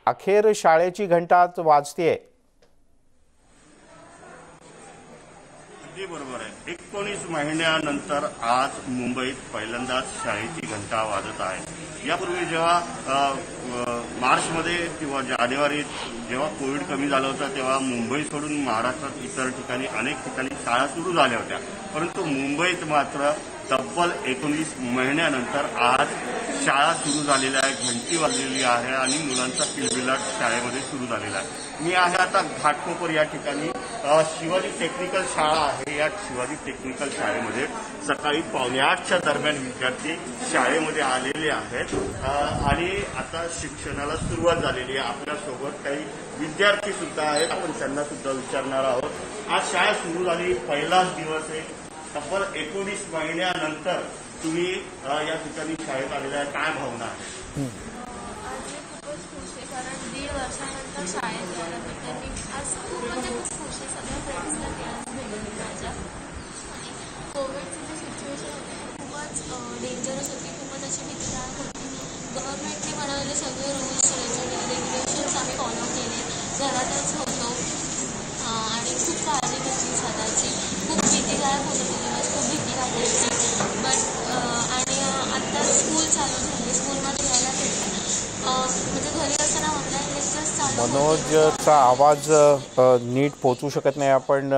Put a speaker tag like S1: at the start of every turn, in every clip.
S1: अखेर शाळेची घंटा वाजतेय।
S2: अगदी बरोबर आहे। 19 महिन्यानंतर आज मुंबईत पहिल्यांदाच शाळेची घंटा वाजत आहे। यापूर्वी जेव्हा मार्चमध्ये किंवा जानेवारीत जेव्हा कोविड कमी झालं होतं तेव्हा मुंबई सोडून महाराष्ट्रात इतर ठिकाणी अनेक ठिकाणी शाळा सुरू झाल्या होत्या, परंतु मुंबईत मात्र तब्बल 19 महिन्यानंतर आज शाळा सुरू झालेल्या आहे, घंटी वाजलेली आहे आणि मुलांचा किलबिलाट शाळेमध्ये सुरू झालेला आहे। मी आहे आता घाटकोपर या ठिकाणी शिवाजी टेक्निकल शाळा आहे। या शिवाजी टेक्निकल शाळेमध्ये सकाळी 7:45च्या दरम्यान विद्यार्थी शाळेमध्ये आलेले आहेत आणि आता शिक्षणाला सुरुवात झालेली आहे। आपल्यासोबत काही विद्यार्थी सुद्धा आहेत, आपण त्यांना सुद्धा विचारणार आहोत। आज शाळा सुरू झाली, पहिलाच दिवस आहे, तब्बल 19 महिन्यानंतर तुम्ही या ठिकाणी शाळेत आलेल्या आहे, काय भावना आहे?
S3: आज खूपच खुश आहे, कारण 1.5 वर्षानंतर शाळेत यायला भेटलं। मी आज खूप खूप खुश आहे। सगळ्या फ्रेंड्सला भेटली माझ्या। आणि कोविडची जी सिच्युएशन होती खूपच डेंजरस होती, खूपच अशी भीतीदायक होती। गव्हर्नमेंटने बनवलेले सगळे रूल्स रेग्युलेशन्स आम्ही फॉलो केले, घरातच होतो आणि खूप काळजी घेतली स्वतःची। खूप भीतीदायक होतं ते दिवस, खूप भीती वाटायची। बट आणि आता स्कूल चालू झाली, स्कूलमध्ये यायला भेटलं। म्हणजे घरी असताना ऑनलाईन लेक्चर्स चालू होते।
S1: मनोजचा आवाज नीट पोहोचू शकत नाही, आपण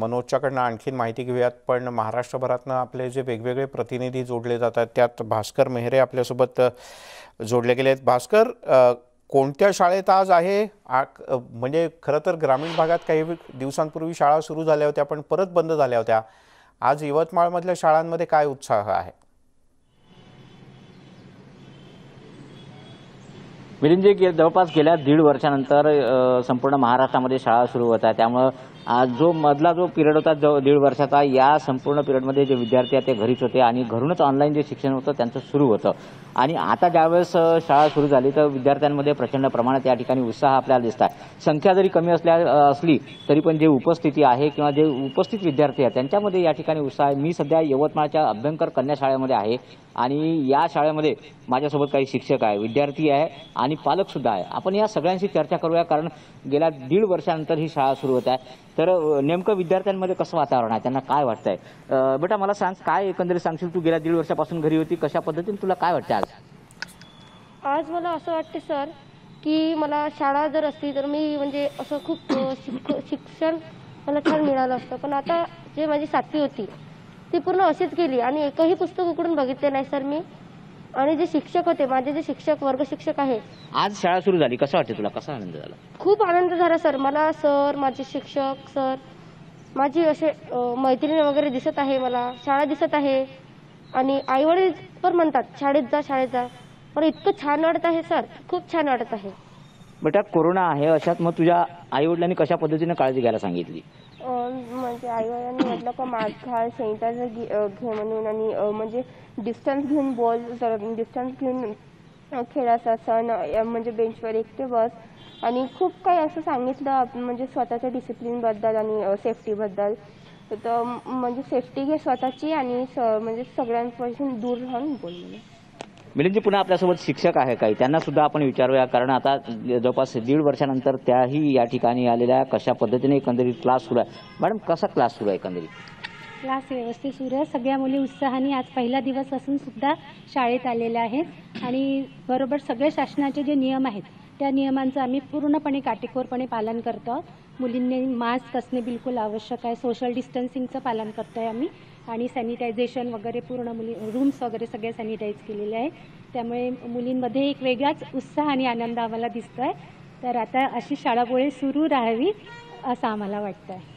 S1: मनोजच्याकडनं आणखीन माहिती घेऊयात। पण महाराष्ट्रभरातनं आपले जे वेगवेगळे प्रतिनिधी जोडले जातात त्यात भास्कर मेहरे आपल्यासोबत जोडले गेले आहेत। भास्कर, कोणत्या शाळेत आज आहे? म्हणजे खरं तर ग्रामीण भागात काही दिवसांपूर्वी शाळा सुरू झाल्या होत्या पण परत बंद झाल्या होत्या। आज यवतमाळमधल्या शाळांमध्ये काय उत्साह आहे?
S4: मिलिंद, जवळपास गेल्या 1.5 वर्षानंतर संपूर्ण महाराष्ट्रामध्ये शाळा सुरू होत आहे, त्यामुळे जो मधला जो पिरियड होता 1.5 वर्षाचा, या संपूर्ण पिरियडमध्ये जे विद्यार्थी आहेत ते घरीच होते आणि घरूनच ऑनलाईन जे शिक्षण होतं त्यांचं सुरू होतं। आणि आता ज्यावेळेस शाळा सुरू झाली तर विद्यार्थ्यांमध्ये प्रचंड प्रमाणात या ठिकाणी उत्साह आपल्याला दिसत आहे। संख्या जरी कमी असली तरी पण जे उपस्थिती आहे किंवा जे उपस्थित विद्यार्थी आहेत त्यांच्यामध्ये या ठिकाणी उत्साह आहे। मी सध्या यवतमाळच्या अभ्यंकर कन्या शाळेमध्ये आहे आणि या शाळेमध्ये माझ्यासोबत काही शिक्षक आहे, विद्यार्थी आहे आणि पालक सुद्धा आहे। आपण या सगळ्यांशी चर्चा करूया, कारण गेल्या 1.5 वर्षानंतर ही शाळा सुरू होत आहे। तर नेमकं विद्यार्थ्यांमध्ये कसं वातावरण आहे, त्यांना काय वाटतंय? बेटा मला सांग, काय एकंदरीत सांगशील? तू गेल्या 1.5 वर्षापासून घरी होती, कशा पद्धतीने तुला काय वाटतं
S5: आज मला असं वाटतं सर की मला शाळा जर असती तर मी म्हणजे असं खूप शिक्षण मला छान मिळालं असतं। पण आता जे माझी साथी होती ती पूर्ण अशीच गेली आणि एकही पुस्तक उघडून बघितले नाही सर मी। आणि जे शिक्षक होते, माझे जे शिक्षक वर्ग शिक्षक आहे,
S4: आज शाळा सुरू झाली, कसं वाटतं तुला? कसा आनंद झाला?
S5: खूप आनंद झाला सर मला। सर, माझे शिक्षक, सर, माझी असे मैत्रिणी वगैरे दिसत आहे, मला शाळा दिसत आहे आणि आईवडील पण म्हणतात शाळेत जा शाळेत जा। पण इतकं छान वाटत आहे सर, खूप छान वाटत आहे।
S4: बेटा कोरोना आहे अशात मग तुझ्या आईवडिलांनी कशा पद्धतीने काळजी घ्यायला सांगितली?
S5: म्हणजे आईवडिलांनी म्हटलं का मास्क घाल, सॅनिटायझर घे म्हणून, आणि म्हणजे डिस्टन्स घेऊन बोल, डिस्टन्स घेऊन खेळायचा सण, म्हणजे बेंचवर एकटे बस, आणि खूप काही असं सांगितलं म्हणजे स्वतःच्या डिसिप्लिनबद्दल आणि सेफ्टीबद्दल। तर म्हणजे सेफ्टी घे स्वतःची आणि म्हणजे सगळ्यांपासून दूर राहून बोल म्हणून।
S4: मिलिंदजी, पुन्हा आपल्यासोबत शिक्षक आहे काही, त्यांना सुद्धा आपण विचारूया, कारण आता जवळपास 1.5 वर्षानंतर त्याही या ठिकाणी आलेल्या, कशा पद्धतीने एकंदरीत क्लास सुरू आहे? मॅडम कसा क्लास सुरू आहे एकंदरीत?
S6: क्लास व्यवस्थित सुरू आहे। सगळ्या मुली उत्साहाने आज पहिला दिवस असून सुद्धा शाळेत आलेल्या आहेत आणि बरोबर सगळे शासनाचे जे नियम आहेत त्या नियमांचं आम्ही पूर्णपणे काटेकोरपणे पालन करतो। मुलींनी मास्क असणे बिलकुल आवश्यक आहे, सोशल डिस्टन्सिंगचं पालन करतो आहे आम्ही, आणि सॅनिटायझेशन वगैरे पूर्ण रूम्स वगैरे सगळे सॅनिटाईज केलेले आहे। त्यामुळे मुलींमध्ये एक वेगळाच उत्साह आणि आनंद आम्हाला दिसतो आहे। तर आता अशी शाळा पुढे सुरू राहावी असं आम्हाला वाटतं आहे।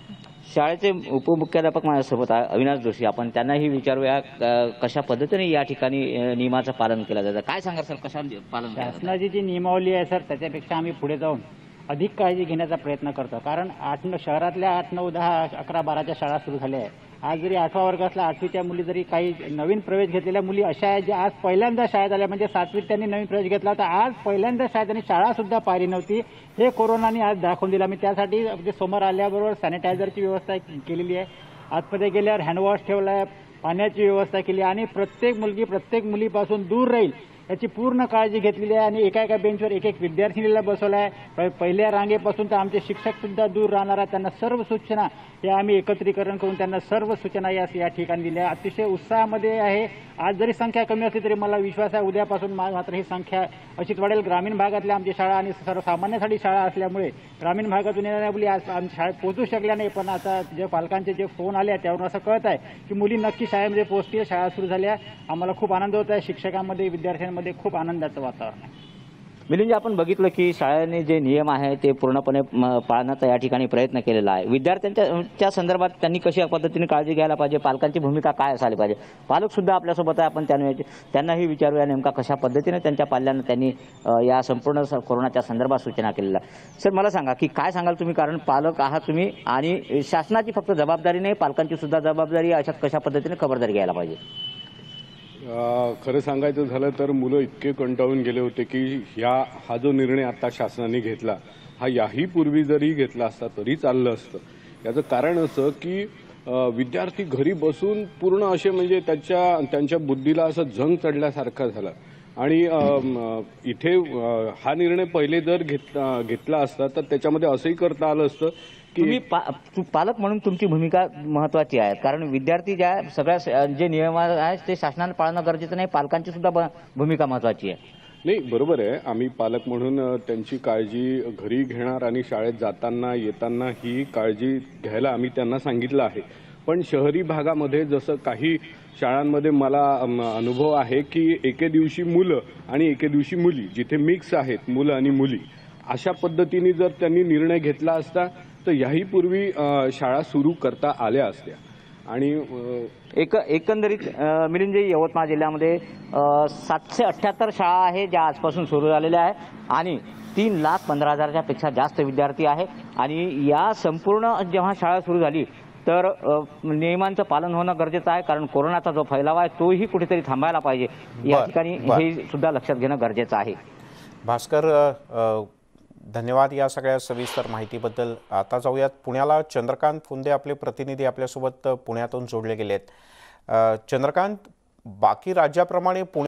S4: शाळेचे उपमुख्याध्यापक माझ्यासोबत आहे अविनाश जोशी, आपण त्यांनाही विचारूया कशा पद्धतीने या ठिकाणी नियमाचं पालन केलं जातं। काय सांगा सर, कशा पालन?
S7: शासनाची जी नियमावली आहे सर त्याच्यापेक्षा आम्ही पुढे जाऊन अधिक काळजी घेण्याचा प्रयत्न करतो, कारण शहरातल्या 8, 9, 10, 11, 12च्या शाळा सुरू झाल्या आहे। आज जरी 8वा वर्ग असला, 8वीच्या मुली जरी काही नवीन प्रवेश घेतलेल्या मुली अशा आहेत ज्या आज पहिल्यांदा शाळेत आल्या, म्हणजे 7वीत त्यांनी नवीन प्रवेश घेतला होता, आज पहिल्यांदा शाळेत त्यांनी शाळासुद्धा पाहिली नव्हती। हे कोरोनाने आज दाखवून दिलं। मी त्यासाठी समोर आल्याबरोबर सॅनिटायझरची व्यवस्था केलेली आहे, आतमध्ये गेल्यावर हँडवॉश ठेवला आहे, पाण्याची व्यवस्था केली आणि प्रत्येक मुलगी प्रत्येक मुलीपासून दूर राहील याची पूर्ण काळजी घेतलेली आहे आणि एका एका बेंचवर एक एक विद्यार्थिनीला बसवला आहे. पहिल्या रांगेपासून तर आमचे शिक्षक सुद्धा दूर राहणार आहेत. त्यांना सर्व सूचना या आम्ही एकत्रीकरण करून त्यांना सर्व सूचना या ठिकाणी दिल्या. अतिशय उत्साहामध्ये आहे. आज जरी संख्या कमी असली तरी मला विश्वास आहे उद्यापासून मात्र ही संख्या अशीच वाढेल. ग्रामीण भागातल्या आमची शाळा आणि सर्वसामान्यांसाठी शाळा असल्यामुळे ग्रामीण भागातून येणाऱ्या मुली आज आमच्या शाळेत पोहोचू शकल्या नाही, पण आता जे पालकांचे जे फोन आले त्यावरून असं कळत आहे की मुली नक्की शाळेमध्ये पोहोचतील. शाळा सुरू झाल्या. आम्हाला खूप आनंद होत आहे. शिक्षकांमध्ये विद्यार्थ्यांमध्ये खूप आनंदाचं वातावरण आहे.
S4: मिलिंद, आपण बघितलं की शाळेने जे नियम आहे ते पूर्णपणे पाळण्याचा या ठिकाणी प्रयत्न केलेला आहे. विद्यार्थ्यांच्या संदर्भात त्यांनी कशा पद्धतीने काळजी घ्यायला पाहिजे, पालकांची भूमिका काय असायला पाहिजे? पालक सुद्धा आपल्यासोबत आहे, आपण त्यांनाही विचारूया नेमका कशा पद्धतीने त्यांच्या पाल्यांना त्यांनी या संपूर्ण कोरोनाच्या संदर्भात सूचना केलेल्या. सर, मला सांगा की काय सांगाल तुम्ही, कारण पालक आहात तुम्ही आणि शासनाची फक्त जबाबदारी नाही, पालकांची सुद्धा जबाबदारी आहे. अशात कशा पद्धतीने खबरदारी घ्यायला पाहिजे?
S8: खरं सांगायचं झालं तर मुलं इतके कंटाळून गेले होते की हा जो निर्णय आता शासनाने घेतला हा याही पूर्वी जरी घेतला असता तरी चाललं असतं. याचं कारण असं की विद्यार्थी घरी बसून पूर्ण असे म्हणजे त्यांच्या बुद्धीला असं जंग चढल्यासारखं झालं आणि इथे हा निर्णय पहिले जर घेतला असता तर त्याच्यामध्ये असंही करता आलं असतं की
S4: तुम्ही पालक म्हणून तुमची भूमिका महत्वाची आहे, कारण विद्यार्थी ज्या सगळ्या जे नियम आहेत ते शासनाने पाळणं गरजेचं नाही, पालकांची सुद्धा भूमिका महत्वाची आहे.
S8: नाही, बरोबर आहे. आम्ही पालक म्हणून त्यांची काळजी घरी घेणार आणि शाळेत जाताना येताना ही काळजी घ्यायला आम्ही त्यांना सांगितलं आहे. पण शहरी भागामध्ये जसं काही शाळांमध्ये मला अनुभव आहे की एके दिवशी मुलं आणि एके दिवशी मुली, जिथे मिक्स आहेत मुलं आणि मुली, अशा पद्धतीने जर त्यांनी निर्णय घेतला असता तर याही पूर्वी शाळा सुरू करता आल्या असत्या. आणि
S4: एकंदरीत मिलिंद, यवतमाळ जिल्ह्यामध्ये 778 शाळा आहे ज्या आजपासून सुरू झालेल्या आहे आणि 3,15,000च्या पेक्षा जास्त विद्यार्थी आहे. आणि या संपूर्ण जेव्हा शाळा सुरू झाली तर नियमांचं पालन होणं गरजेचं आहे, कारण कोरोनाचा जो फैलाव आहे तोही कुठेतरी थांबायला पाहिजे. या ठिकाणी हे सुद्धा लक्षात घेणं गरजेचं आहे.
S1: भास्कर, धन्यवाद या सगळ्या सविस्तर माहितीबद्दल. आता जाऊयात पुण्याला. चंद्रकांत फुंदे आपले प्रतिनिधी आपल्यासोबत पुण्यातून जोडले गेलेत. चंद्रकांत, बाकी राज्याप्रमाणे पुणे